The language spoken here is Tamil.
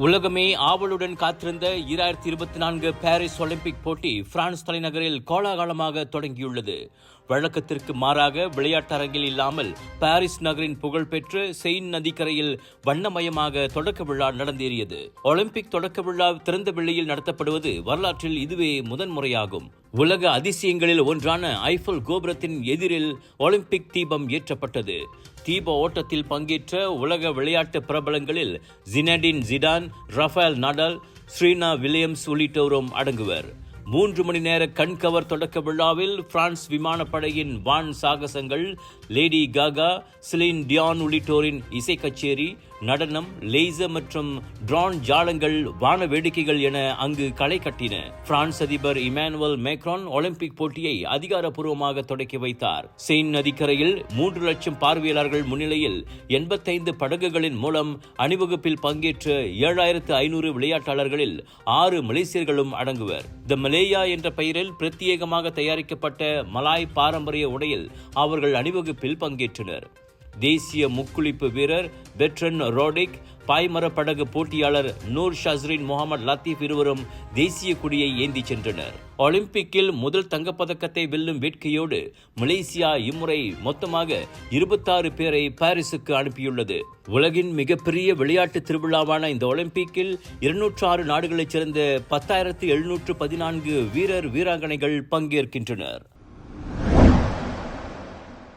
உலகமே ஆவலுடன் காத்திருந்த 2024 பாரிஸ் ஒலிம்பிக் போட்டி பிரான்ஸ் தலைநகரில் கோலாகலமாக தொடங்கியுள்ளது. வழக்கத்திற்கு மாறாக விளையாட்டரங்கில் இல்லாமல் பாரிஸ் நகரின் புகழ்பெற்ற செயின் நதிக்கரையில் வண்ணமயமாக தொடக்க விழா நடந்தேறியது. ஒலிம்பிக் தொடக்க விழா திறந்த வெளியில் நடத்தப்படுவது வரலாற்றில் இதுவே முதன்முறையாகும். உலக அதிசயங்களில் ஒன்றான ஐஃபல் கோபுரத்தின் எதிரில் ஒலிம்பிக் தீபம் ஏற்றப்பட்டது. தீப ஓட்டத்தில் பங்கேற்ற உலக விளையாட்டு பிரபலங்களில் ஜினடின் ஜிடான், ரஃபேல் நடால், ஸ்ரீனா வில்லியம்ஸ் உள்ளிட்டோரும் அடங்குவர். 3 மணி நேர கண்கவர் தொடக்க விழாவில் பிரான்ஸ் விமானப்படையின் வான் சாகசங்கள், லேடி காகா, சிலின் டியான் உள்ளிட்டோரின் இசை கச்சேரி, நடனம், லேசர் மற்றும் ட்ரோன் ஜாலங்கள், வான வேடிக்கைகள் என அங்கு களை கட்டின. பிரான்ஸ் அதிபர் இமானுவேல் மேக்ரான் ஒலிம்பிக் போட்டியை அதிகாரப்பூர்வமாக தொடக்கி வைத்தார். செயின் நதிக்கரையில் 3 லட்சம் பார்வையாளர்கள் முன்னிலையில் 85 படகுகளின் மூலம் அணிவகுப்பில் பங்கேற்ற 7500 விளையாட்டாளர்களில் 6 மலேசியர்களும் அடங்குவர். தி மலேயா என்ற பெயரில் பிரத்யேகமாக தயாரிக்கப்பட்ட மலாய் பாரம்பரிய உடையில் அவர்கள் அணிவகுப்பில் பங்கேற்றனர். தேசிய முக்குளிப்பு வீரர் பெட்ரன் ரோடிக், பாய்மர படகு போட்டியாளர் நூர் ஷஸ்ரின் முகமது லத்தீப் இருவரும் தேசிய கொடியை ஏந்தி சென்றனர். ஒலிம்பிக்கில் முதல் தங்கப்பதக்கத்தை வெல்லும் வேட்கையோடு மலேசியா இம்முறை மொத்தமாக 26 பேரை பாரிஸுக்கு அனுப்பியுள்ளது. உலகின் மிகப்பெரிய விளையாட்டு திருவிழாவான இந்த ஒலிம்பிக்கில் 206 நாடுகளைச் சேர்ந்த 10,714 வீரர் வீராங்கனைகள் பங்கேற்கின்றனர்.